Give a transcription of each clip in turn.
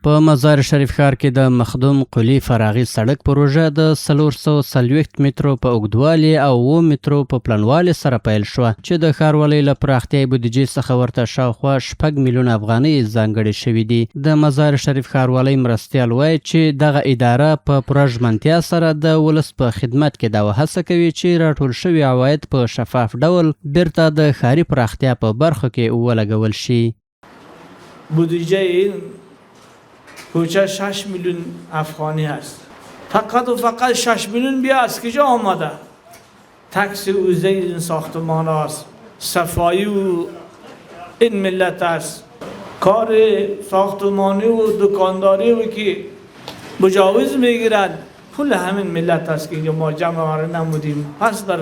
په مزار شریف ښار کې د مخدوم قلی فراغي سړک پروژه د 440 مترو په اوږدوالي او 9 مترو په پلنوالي سره پیل شوه چې د ښاروالۍ له پراختیايي بودیجې څخه ورته شاوخوا 6 میلیونه افغانۍ ځانګړې شوي دي. د مزار شریف ښاروالۍ مرستیال وایي چې دغه اداره په پوره ژمنتیا سره د ولس په خدمت کې دا هڅه کوي چې راټول شوي عواید په شفاف ډول بیرته د ښاري پراختیا په برخو کې ولګول شي. بودجه این کوچه 6 میلیون افغانی است. فقط و فقط 6 میلیون بیا از کجا آمده؟ تکس اوزه این ساختمان است، صفایی و این ملت است، کار ساختمانی و دکانداری و که مجاوز میگیرند پول همین ملت است که اینجا ما جمع آوری نمودیم، پس در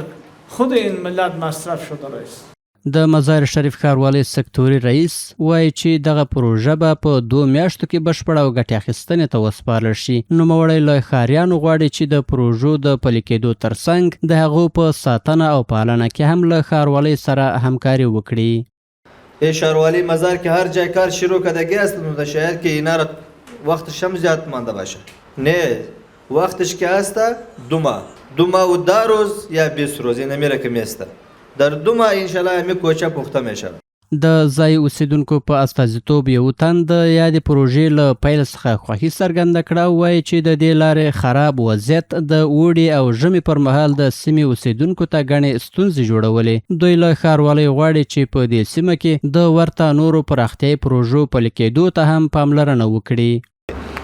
خود این ملت مصرف شده است. د مزار شریف ښاروالۍ سکتوري رئیس وایي چې دغه پروژه به په 2 میاشتو کې بشپړه او ګټې اخیستنې ته وسپارل شي. نوموړی له ښاریانو غواړي چې د پروژو د پلي کېدو ترڅنګ د هغو په ساتنه او پالنه کې هم له ښاروالۍ سره همکاري وکړي. شهرواری مزار که هر جای کار شروع کردگی است شاید که اینا را وقتش هم زیاد مانده باشه. نه وقتش که هست 2 ماه و 10 روز یا 20 روز این میره که میسته. در 2 ماه انشالله می کوچه پخته میشه. د ځای اوسیدونکو په استازیتوب یو تن د یادې پروژې له پیل څخه خوښي څرګنده کړه. وایي چې د دې لارې خراب وضعیت د اوړي او ژمي پر مهال د سیمې اوسیدونکو ته ګڼې ستونزې جوړولې. دوی له ښاروالۍ غواړي چې په دې سیمه کې د ورته نورو پراختیايي پروژو پلي کېدو ته هم پاملرنه وکړي.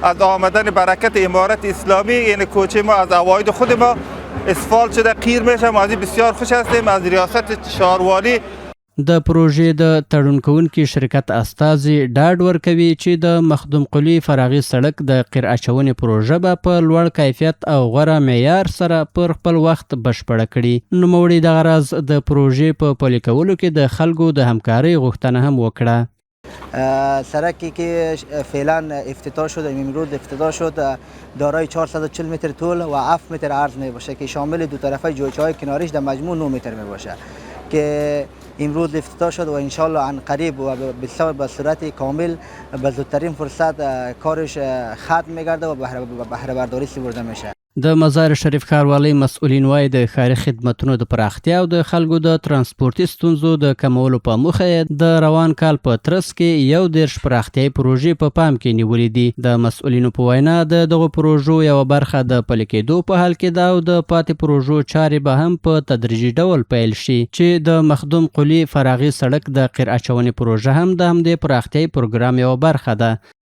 از آمدن برکت امارت اسلامی یعنی کوچه ما از عواید خود ما اسفالت شده قیر میشه. ما از بسیار خوش هستیم از ریاست شهرواری. د پروژې د تړون کوونکي شرکت استازي ډاډ ورکوي چې د مخدوم قلی فراغي سړک د قیر اچونې پروژه به په لوړ کیفیت او غوره معیار سره پر خپل وخت بشپړه کړي. نوموړي دغه راز د پروژې په پلي کولو کې د خلکو د همکارۍ غوښتنه هم وکړه. سرکی که فعلا افتتاح شد امروز افتتاح شد دارای 440 متر طول و 7 متر عرض می باشه که شامل دو طرفه جویچه‌های کناریش در مجموع 9 متر می باشه که امروز افتتاح شد و انشالله عن قریب و به صورت کامل به زودترین فرصت کارش ختم میگرده و بهره برداری سپرده میشه. د مزار شریف ښاروالۍ مسؤلین وایي د ښاري خدمتونو د پراختیا او د خلکو د ترانسپورتي ستونزو د کمولو په موخه د روان کال په ترڅ کې 11 پراختیايي پروژې په پام کې نیولې دي. د مسؤلینو په وینا د دغو پروژو یو برخه د پلي کېدو په حال کې ده او د پاتې پروژو چارې به هم په تدریجي ډول پیل شي چې د مخدوم قلی فراغي سړک د قیر اچونې پروژه هم د همدې پراختیايي پروګرام یو برخه ده.